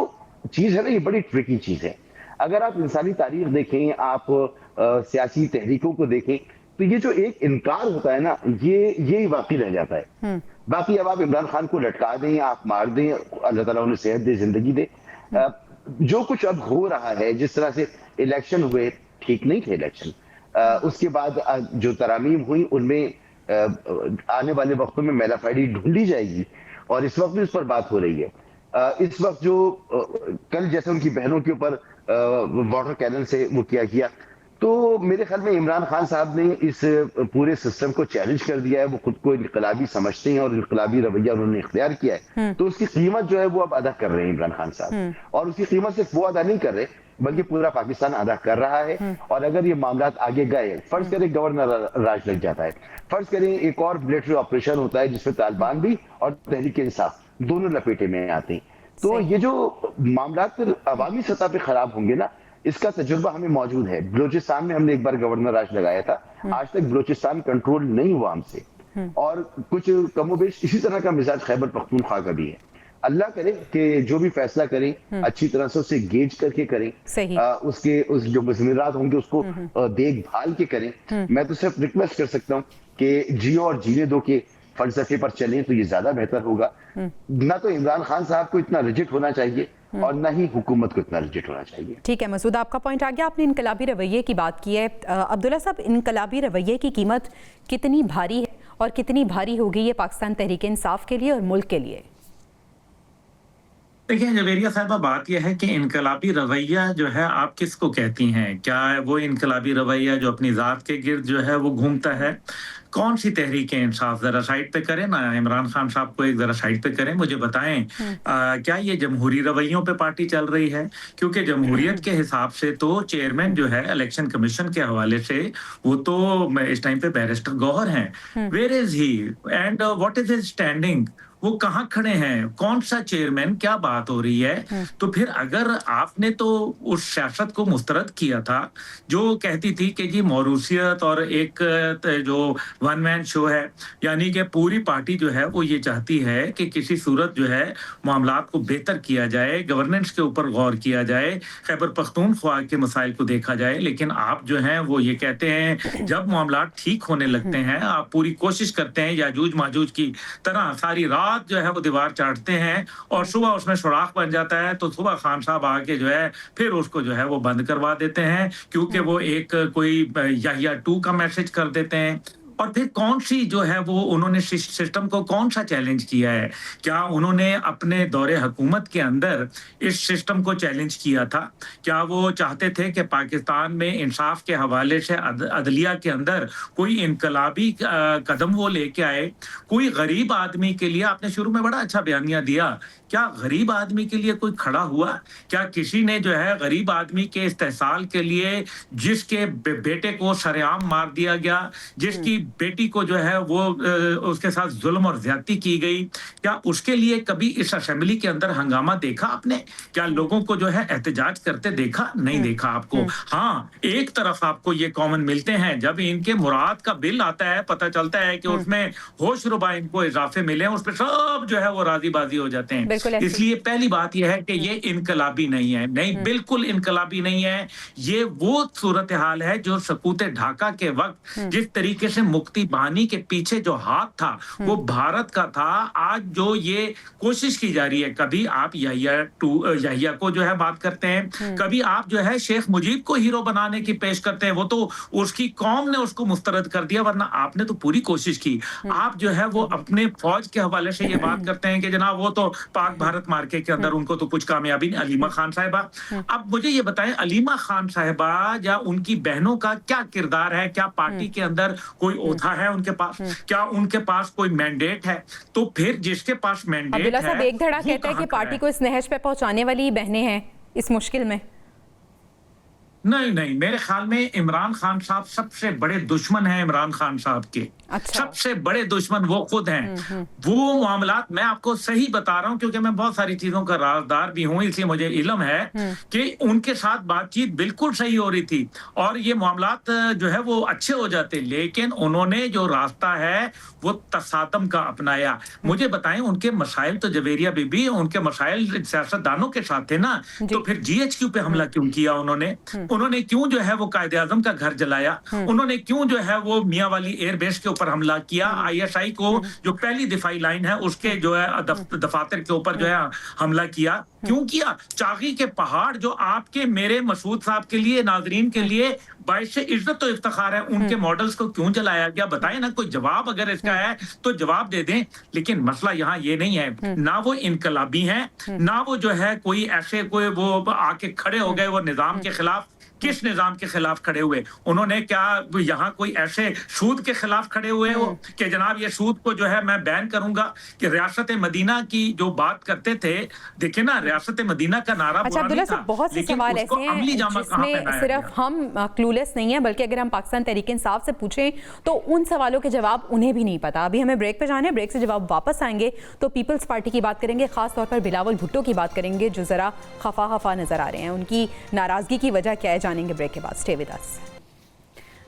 चीज है ना, ये बड़ी ट्रिकी चीज है। अगर आप इंसानी तारीख देखें, आप सियासी तहरीकों को देखें, तो ये जो एक इनकार होता है ना, ये वाकई रह जाता है। बाकी अब आप इमरान खान को लटका दें, आप मार दें, अल्लाह ताला उन्हें सेहत दे, जिंदगी दे। जो कुछ अब हो रहा है, जिस तरह से इलेक्शन हुए, ठीक नहीं थे इलेक्शन। उसके बाद जो तरामीम हुई उनमें आने वाले वक्तों में मैलाफाइडी ढूंढी जाएगी और इस वक्त भी उस पर बात हो रही है। इस वक्त जो कल जैसे उनकी बहनों के ऊपर वाटर कैनन से वो किया, तो मेरे ख्याल में इमरान खान साहब ने इस पूरे सिस्टम को चैलेंज कर दिया है। वो खुद को इनकलाबी समझते हैं और इनकलाबी रवैया उन्होंने इख्तियार किया है, तो उसकी कीमत जो है वो अब अदा कर रहे हैं इमरान खान साहब। और उसकी कीमत सिर्फ वो अदा नहीं कर रहे, बल्कि पूरा पाकिस्तान अदा कर रहा है। और अगर ये मामला आगे गए, फर्ज करें गवर्नर राज लग जाता है, फर्ज करें एक और मिलिट्री ऑपरेशन होता है जिसमें तालिबान भी और तहरीक इंसाफ दोनों लपेटे में आते हैं, तो ये जो मामला अवामी सतह पे खराब होंगे ना, इसका तजुर्बा हमें मौजूद है। बलूचिस्तान में हमने एक बार गवर्नर राज लगाया था, आज तक बलूचिस्तान कंट्रोल नहीं हुआ हमसे, और कुछ कमोबेश इसी तरह का मिजाज खैबर पख्तूनख्वा का भी है। अल्लाह करे कि जो भी फैसला करें अच्छी तरह से उसे गेज करके करें, उस जो मुज़मिरात होंगे उसको देखभाल के करें। मैं तो सिर्फ रिक्वेस्ट कर सकता हूँ कि जियो और जीने दो के फलसफे पर चलें तो ये ज्यादा बेहतर होगा। ना तो इमरान खान साहब को इतना रिजिड होना चाहिए और ना ही हुकूमत को इतना रिजिड होना चाहिए। ठीक है मसूद, आपका पॉइंट आ गया। आपने इनकलाबी रवैये की बात की है। अब्दुल्ला साहब, इनकलाबी रवैये की कीमत कितनी भारी है और कितनी भारी होगी ये पाकिस्तान तहरीक इंसाफ के लिए और मुल्क के लिए? देखिए जवेरिया साहबा, बात यह है कि इनकलाबी रवैया जो है आप किसको कहती हैं? क्या वो इनकलाबी रवैया जो अपनी ज़ात के गिर्द जो है वो घूमता है? कौन सी तहरीक इंसाफ? जरा साइड पे करें ना, इमरान खान साहब को एक जरा साइड पे करें, मुझे बताएं क्या ये जमहूरी रवैयों पे पार्टी चल रही है? क्योंकि जमहूरियत के हिसाब से तो चेयरमैन जो है इलेक्शन कमीशन के हवाले से वो तो इस टाइम पे बैरिस्टर गौहर हैं। Where is he and what is his standing? वो कहाँ खड़े हैं? कौन सा चेयरमैन? क्या बात हो रही है? तो फिर अगर आपने तो उस सियासत को मुस्तरद किया था जो कहती थी कि जी मौरूसियत और एक जो वन मैन शो है, यानी कि पूरी पार्टी जो है वो ये चाहती है कि किसी सूरत जो है मामलात को बेहतर किया जाए, गवर्नेंस के ऊपर गौर किया जाए, खैबर पख्तूनख्वा के मसाइल को देखा जाए, लेकिन आप जो हैं वो ये कहते हैं जब मामलात ठीक होने लगते हैं आप पूरी कोशिश करते हैं याजूज माजूज की तरह सारी रात जो है वो दीवार चाटते हैं और सुबह उसमें सुराख बन जाता है, तो सुबह खान साहब आके जो है फिर उसको जो है वो बंद करवा देते हैं, क्योंकि वो एक कोई याहिया 2 का मैसेज कर देते हैं। और फिर कौन सी जो है वो उन्होंने सिस्टम को कौन सा चैलेंज किया है? क्या उन्होंने अपने दौरे हुकूमत के अंदर इस सिस्टम को चैलेंज किया था? क्या वो चाहते थे कि पाकिस्तान में इंसाफ के हवाले से अदलिया के अंदर कोई इनकलाबी कदम वो लेके आए? कोई गरीब आदमी के लिए आपने शुरू में बड़ा अच्छा बयानिया दिया, क्या गरीब आदमी के लिए कोई खड़ा हुआ? क्या किसी ने जो है गरीब आदमी के इस्तेहसाल के लिए, जिसके बेटे को सरेआम मार दिया गया, जिसकी बेटी को जो है वो उसके साथ जुल्म और ज्यादती की गई, क्या उसके लिए कभी इस असेंबली के अंदर हंगामा देखा आपने? क्या लोगों को जो है एहतजाज करते देखा? नहीं देखा आपको। हाँ, एक तरफ आपको ये कॉमन मिलते हैं, जब इनके मुराद का बिल आता है पता चलता है कि उसमें होश रुबा इनको इजाफे मिले, उस पर सब जो है वो राजी बाजी हो जाते हैं। इसलिए पहली बात यह है कि ये इनकलाबी नहीं है, नहीं बिल्कुल इनकलाबी नहीं है। ये वो सूरत हाल है जो सकूत ढाका के वक्त जिस तरीके से मुक्ति बहानी के पीछे जो हाथ था वो भारत का था। आज जो ये कोशिश की जा रही है, कभी आप यहिया को जो है बात करते हैं, कभी आप जो है शेख मुजीब को हीरो बनाने की पेश करते हैं, वो तो उसकी कौम ने उसको मुस्तरद कर दिया, वरना आपने तो पूरी कोशिश की। आप जो है वो अपने फौज के हवाले से ये बात करते हैं कि जनाब वो तो पाक भारत मार्के के अंदर उनको तो कुछ कामयाबी नहीं। अलीमा खान साहिबा, अब मुझे ये बताएं, अलीमा खान साहिबा या उनकी बहनों का क्या किरदार है? क्या पार्टी के अंदर कोई ओथा है उनके पास? क्या उनके पास कोई मैंडेट है? तो फिर जिसके पास मैंडेट है, अब्दुल्ला साहब एक धड़ा कहता है कि पार्टी को इस नहज पे पहुंचाने वाली ही बहनें हैं इस मुश्किल में। नहीं नहीं, मेरे ख्याल में इमरान खान साहब सबसे बड़े दुश्मन हैं। इमरान खान साहब के सबसे बड़े दुश्मन वो खुद हैं। वो मामलात मैं आपको सही बता रहा हूं, क्योंकि मैं बहुत सारी चीजों का राजदार भी हूं, इसलिए मुझे इल्म है कि उनके साथ बातचीत बिल्कुल सही हो रही थी और ये मामलात जो है वो अच्छे हो जाते, लेकिन उन्होंने जो रास्ता है वो तसादम का अपनाया। मुझे बताएं, उनके मसाइल तो जवेरिया बीबी, उनके मसाइल सियासतदानों के साथ थे ना, तो फिर GHQ पे हमला क्यों किया उन्होंने? उन्होंने क्यों जो है वो कायदे आजम का घर जलाया? उन्होंने क्यों जो है वो मियां वाली एयरबेस के ऊपर हमला किया? ISI को जो पहली दिफाई लाइन है उसके जो है दफातर के ऊपर जो है हमला किया? क्यों किया? चागी के पहाड़ जो आपके मेरे मसूद साहब के लिए, नाजरीन के लिए बाइश इज्जत तो इफ्तिखार है, उनके मॉडल्स को क्यों जलाया गया? बताएं ना, कोई जवाब अगर इसका है तो जवाब दे दें। लेकिन मसला यहाँ ये नहीं है, ना वो इनकलाबी हैं, ना वो जो है कोई ऐसे कोई वो आके खड़े हो गए वो निजाम के खिलाफ। किस निजाम के खिलाफ खड़े हुए? उन्होंने क्या यहाँ कोई ऐसे सूद के खिलाफ खड़े हुए हो कि जनाब ये सूद को जो है मैं बैन करूंगा? कि रियासत मदीना की जो बात करते थे, देखिए ना, रियासत मदीना का नारा अच्छा अब्दुल्ला साहब, बहुत से सवाल ऐसे हैं जिसमें सिर्फ हम क्लूलेस नहीं है, बल्कि अगर हम पाकिस्तान तहरीक इंसाफ से पूछें तो उन सवालों के जवाब उन्हें भी नहीं पता। अभी हमें ब्रेक पे जाना है, ब्रेक से जवाब वापस आएंगे तो पीपल्स पार्टी की बात करेंगे, खास तौर पर बिलावल भुट्टो की बात करेंगे जो जरा खफा नजर आ रहे हैं। उनकी नाराजगी की वजह क्या है जानेंगे ब्रेक के बाद। Stay with us.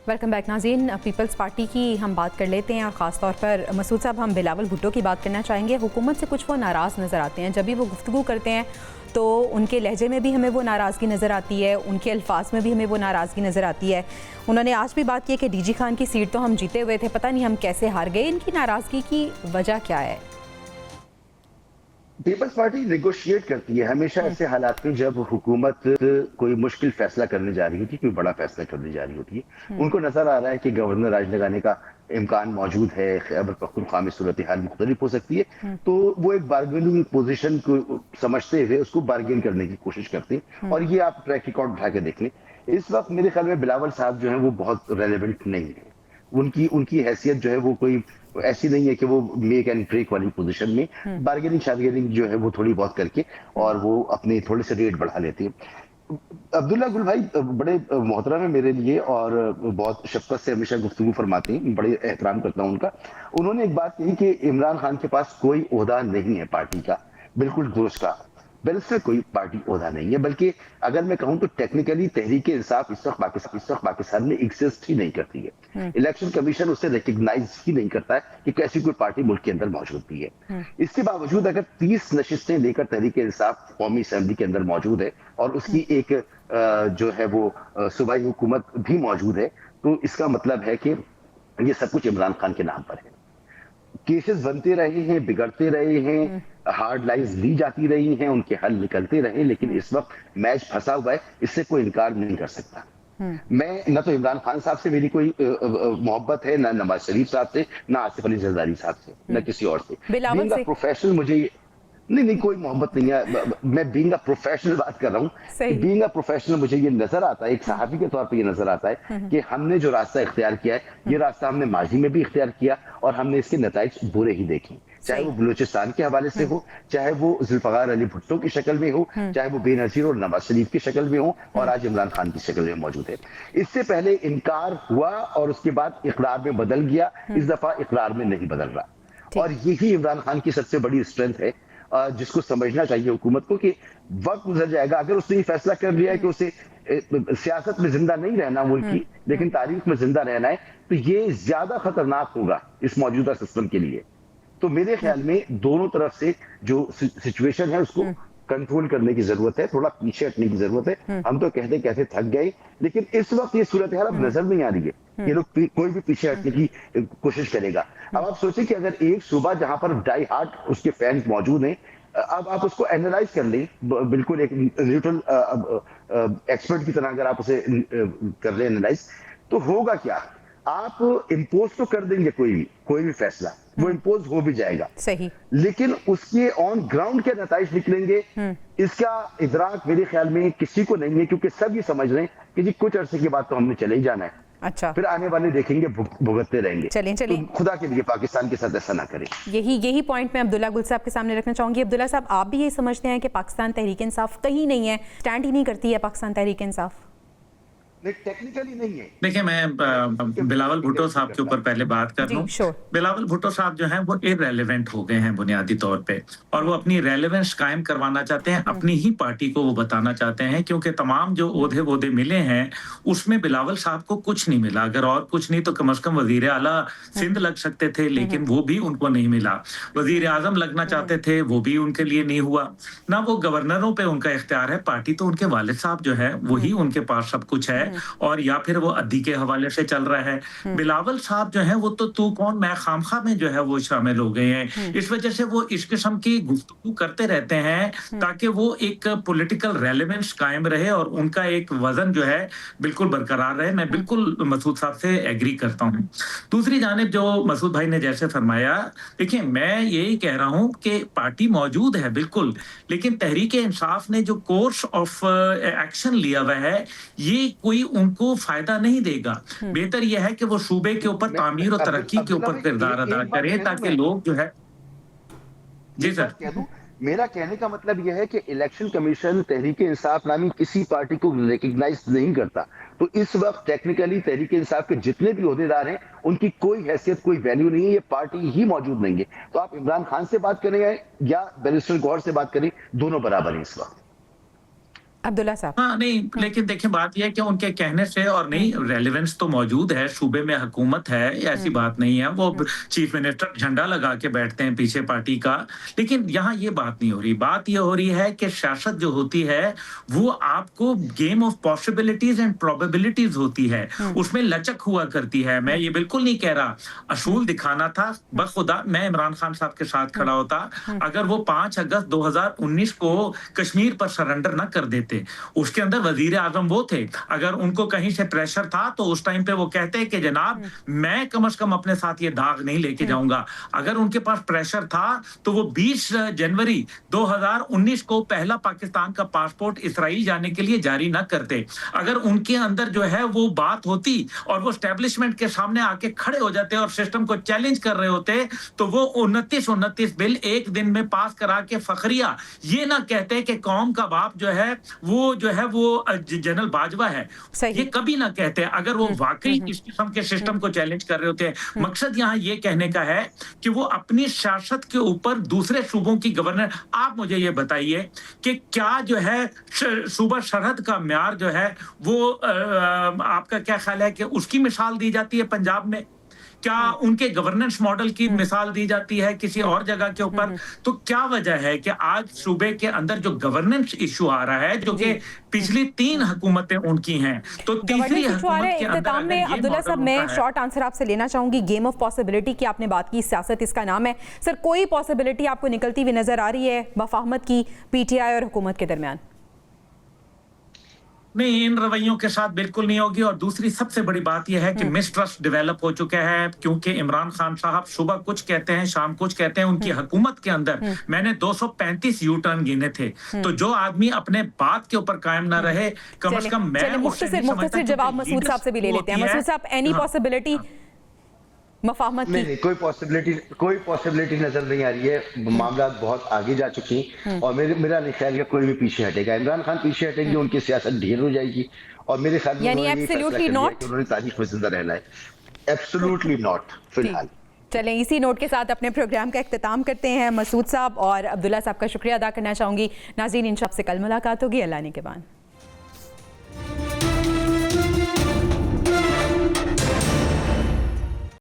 Welcome back नाज़रीन, पीपल्स पार्टी की हम बात कर लेते हैं और ख़ास तौर पर मसूद साहब हम बिलावल भुट्टो की बात करना चाहेंगे। हुकूमत से कुछ वो नाराज़ नज़र आते हैं, जब भी वो गुफ्तगू करते हैं तो उनके लहजे में भी हमें वो नाराज़गी नज़र आती है, उनके अल्फाज में भी हमें वो नाराज़गी नज़र आती है। उन्होंने आज भी बात की कि DG खान की सीट तो हम जीते हुए थे, पता नहीं हम कैसे हार गए। इनकी नाराज़गी की वजह क्या है? पीपल्स पार्टी नेगोशिएट करती है हमेशा ऐसे हालात में जब हुकूमत कोई मुश्किल फैसला करने जा रही होती है, कोई बड़ा फैसला करने जा रही होती है। उनको नजर आ रहा है कि गवर्नर राज लगाने का इम्कान मौजूद है, खैबर पख्तूनख्वा में सूरत हाल मुख्तलिफ हो सकती है, तो वो एक बार्गेनिंग पोजीशन को समझते हुए उसको बार्गेन करने की कोशिश करते हैं। और ये आप ट्रैक रिकॉर्ड उठा के देख लें, इस वक्त मेरे ख्याल में बिलावल साहब जो है वो बहुत रेलेवेंट नहीं है। उनकी हैसियत जो है वो कोई ऐसी नहीं है कि वो मेक एंड ब्रेक वाली पोजीशन में बार्गेनिंग जो है वो थोड़ी बहुत करके और वो अपने थोड़े से रेट बढ़ा लेते हैं। अब्दुल्ला गुल भाई बड़े मोहतरम है मेरे लिए और बहुत शफकत से हमेशा गुफ्तगू फरमाते हैं, बड़े एहतराम करता हूं उनका। उन्होंने एक बात कही कि इमरान खान के पास कोई ओहदा नहीं है पार्टी का, बिल्कुल दुरुस्त का। बिल्कुल कोई पार्टी ओहदा नहीं है, बल्कि अगर मैं कहूं तो टेक्निकली तहरीक इंसाफ इस वक्त पाकिस्तान में एग्जिस्ट ही नहीं करती है। इलेक्शन कमीशन उसे रिकग्नाइज ही नहीं करता है कि कैसी कोई पार्टी मुल्क के अंदर मौजूद भी है। इसके बावजूद अगर 30 नशिस्तें लेकर तहरीक इंसाफ कौमी असेंबली के अंदर मौजूद है और उसकी एक जो है वो सूबाई हुकूमत भी मौजूद है, तो इसका मतलब है कि ये सब कुछ इमरान खान के नाम पर है। केसेस बनते रहे हैं, बिगड़ते रहे हैं, हार्ड लाइंस ली जाती रही हैं, उनके हल निकलते रहे, लेकिन इस वक्त मैच फंसा हुआ है, इससे कोई इनकार नहीं कर सकता। मैं न तो इमरान खान साहब से मेरी कोई मोहब्बत है, ना नवाज शरीफ साहब से, ना आसिफ अली जरदारी साहब से, न किसी और से। बीइंग अ प्रोफेशनल मुझे नहीं कोई मोहब्बत नहीं है। मैं बीइंग अ प्रोफेशनल बात कर रहा हूँ। बीइंग अ प्रोफेशनल मुझे ये नजर आता है, एक सहाफी के तौर पे ये नजर आता है कि हमने जो रास्ता इख्तियार किया है, ये रास्ता हमने माजी में भी इख्तियार किया और हमने इसके नताइज बुरे ही देखे, चाहे वो बलूचिस्तान के हवाले से हो, चाहे वो जुल्फकार अली भुट्टो की शक्ल में हो, चाहे वो बेनजीर और नवाज शरीफ की शक्ल में हो, और आज इमरान खान की शक्ल में मौजूद है। इससे पहले इनकार हुआ और उसके बाद इकरार में बदल गया, इस दफा इकरार में नहीं बदल रहा। और यही इमरान खान की सबसे बड़ी स्ट्रेंथ है, जिसको समझना चाहिए हुकूमत को कि वक्त गुजर जाएगा। अगर उसने ये फैसला कर लिया है कि उसे सियासत में जिंदा नहीं रहना मुल्क की, लेकिन तारीख में जिंदा रहना है, तो ये ज्यादा खतरनाक होगा इस मौजूदा सिस्टम के लिए। तो मेरे ख्याल में दोनों तरफ से जो सिचुएशन है उसको कंट्रोल करने की जरूरत है, थोड़ा पीछे हटने की जरूरत है। हम तो कहते कहते थक गए, लेकिन इस वक्त ये सूरत हाल अब नजर नहीं आ रही है। ये लोग कोई भी पीछे हटने की कोशिश करेगा। अब आप सोचिए कि अगर एक सूबा जहां पर डाई हार्ड उसके फैंस मौजूद हैं, अब आप उसको एनालाइज कर लें, बिल्कुल एक न्यूट्रल एक्सपर्ट की तरह अगर आप उसे कर लें एनालाइज, तो होगा क्या? आप इम्पोज तो कर देंगे कोई भी फैसला, वो इम्पोज हो भी जाएगा सही, लेकिन उसके ऑन ग्राउंड के नतीजे निकलेंगे, इसका इदराक मेरे ख्याल में किसी को नहीं है, क्योंकि सब ये समझ रहे हैं कि जी कुछ अरसे के बाद तो हमने चले ही जाना है। अच्छा, फिर आने वाले देखेंगे, भुगतते रहेंगे। चलिए तो खुदा के लिए पाकिस्तान के साथ ऐसा ना करें। यही पॉइंट मैं अब्दुल्ला गुल साहब के सामने रखना चाहूंगी। अब्दुल्ला साहब, आप भी ये समझते हैं कि पाकिस्तान तहरीक इंसाफ कहीं नहीं है, स्टैंड ही नहीं करती है पाकिस्तान तहरीक इंसाफ? नहीं, टेक्निकली नहीं है। देखिए, मैं बिलावल भुट्टो साहब के ऊपर पहले बात कर लूं। बिलावल भुट्टो साहब जो हैं वो इररेलेवेंट हो गए हैं बुनियादी तौर पे, और वो अपनी रेलेवेंस कायम करवाना चाहते हैं, अपनी ही पार्टी को वो बताना चाहते हैं, क्योंकि तमाम जो ओहदे मिले हैं उसमें बिलावल साहब को कुछ नहीं मिला। अगर और कुछ नहीं तो कम से कम वजीर आला सिंध लग सकते थे, लेकिन वो भी उनको नहीं मिला। वजीर आजम लगना चाहते थे, वो भी उनके लिए नहीं हुआ। ना वो गवर्नरों पे उनका इख्तियार है, पार्टी तो उनके वालिद साहब जो है वही उनके पास सब कुछ है, और या फिर वो अद्दी के हवाले से चल रहा है। बिलावल साहब जो है वो तो तू कौन मैं खामखा में जो है वो शामिल हो गए हैं। इस वजह से वो इस किस्म की गुफ्तगू करते रहते हैं ताकि वो एक पॉलिटिकल रेलेवेंस कायम रहे और उनका एक वजन जो है बिल्कुल बरकरार रहे। मैं बिल्कुल मसूद साहब से एग्री करता हूँ। दूसरी जानिब जो मसूद भाई ने जैसे फरमाया, देखिए मैं यही कह रहा हूँ कि पार्टी मौजूद है बिल्कुल, लेकिन तहरीक इंसाफ ने जो कोर्स ऑफ एक्शन लिया हुआ है ये कोई उनको फायदा नहीं देगा। बेहतर यह है कि वो सूबे के ऊपर तामीर और तरक्की के ऊपर किरदार अदा करें, ताकि लोग जो है। जी सर, मेरा कहने का मतलब यह है कि इलेक्शन कमीशन तहरीक इंसाफ नामी किसी पार्टी को रिकग्नाइज नहीं करता, तो इस वक्त टेक्निकली तहरीक इंसाफ के जितने भी ओहदेदार हैं उनकी कोई हैसियत, कोई वैल्यू नहीं है, ये पार्टी ही मौजूद नहीं है। तो आप इमरान खान से बात करें या बैरिस्टर गौहर से बात करें, दोनों बराबर हैं इस वक्त। अब्दुल्ला साहब, हाँ नहीं, लेकिन देखिए बात यह है कि उनके कहने से और नहीं, रेलेवेंस तो मौजूद है, सूबे में हुकूमत है, ऐसी बात नहीं है। वो चीफ मिनिस्टर झंडा लगा के बैठते हैं पीछे पार्टी का, लेकिन यहाँ ये बात नहीं हो रही। बात ये हो रही है कि सियासत जो होती है वो आपको game of possibilities and probabilities होती है, उसमें लचक हुआ करती है। मैं ये बिल्कुल नहीं कह रहा असूल दिखाना था, बखुदा मैं इमरान खान साहब के साथ खड़ा होता अगर वो 5 अगस्त 2019 को कश्मीर पर सरेंडर न कर देते। उसके अंदर वजीर आजम वो थे, अगर उनको कहीं से प्रेशर था तो उस टाइम पे वो कहते कि जनाब मैं कम से कम अपने साथ ये दाग नहीं लेके जाऊंगा। अगर उनके पास प्रेशर था तो वो 20 जनवरी 2019 को पहला पाकिस्तान का पासपोर्ट इसराइल जाने के लिए जारी ना करते। अगर उनके अंदर जो है वो बात होती और वो एस्टेब्लिशमेंट के सामने आके खड़े हो जाते और सिस्टम को चैलेंज कर रहे होते, तो वो 29 बिल एक दिन में पास करा के फखरिया ये ना कहते कि कौम का बाप जो है वो जनरल बाजवा है, ये कभी ना कहते अगर वो वाकई इस किस्म के सिस्टम को चैलेंज कर रहे होते हैं। मकसद यहाँ ये कहने का है कि वो अपनी सियासत के ऊपर दूसरे सूबों की गवर्नर, आप मुझे ये बताइए कि क्या जो है सूबा सरहद का म्यार जो है वो आपका क्या ख्याल है कि उसकी मिसाल दी जाती है पंजाब में? क्या उनके गवर्नेंस मॉडल की मिसाल दी जाती है किसी और जगह के ऊपर? तो क्या वजह है कि आज सूबे के अंदर जो गवर्नेंस इशू आ रहा है, जो कि पिछली 3 हुकूमतें उनकी हैं, तो तीसरी हुकूमत के अंदर में अब्दुल्ला साहब मैं शॉर्ट आंसर आपसे लेना चाहूंगी। गेम ऑफ पॉसिबिलिटी की आपने बात की, सियासत इसका नाम है। सर, कोई पॉसिबिलिटी आपको निकलती हुई नजर आ रही है मफाहमत की पीटीआई और हुकूमत के दरमियान? नहीं, इन रवैयों के साथ बिल्कुल नहीं होगी। और दूसरी सबसे बड़ी बात यह है कि मिसट्रस्ट डेवलप हो चुका है, क्योंकि इमरान खान साहब सुबह कुछ कहते हैं, शाम कुछ कहते हैं। उनकी हुकूमत के अंदर मैंने 235 यू टर्न गिने थे। तो जो आदमी अपने बात के ऊपर कायम ना रहे, कम से कम मैं मुख्तसर जवाब मसूद साहब से भी ले लेते हैं। मसूद साहब, एनी पॉसिबिलिटी मफाहमत की? नहीं, कोई पॉसिबिलिटी नजर नहीं आ रही है। मामला बहुत आगे जा चुके हैं और मेरा नहीं ख्याल कि कोई भी पीछे हटेगा। इमरान खान पीछे हटेंगे, उनकी सियासत ढील हो जाएगी और मेरे ख्याल में एब्सोल्युटली नॉट, उन्होंने तारीख में जिंदा रहना है। एब्सोल्युटली नॉट फिलहाल। चलें, इसी नोट के साथ अपने प्रोग्राम का इख्तिताम करते हैं। मसूद साहब और अब्दुल्ला साहब का शुक्रिया अदा करना चाहूंगी। नाज़रीन, इंशाअल्लाह से कल मुलाकात होगी। अल्लाह ने के बाद।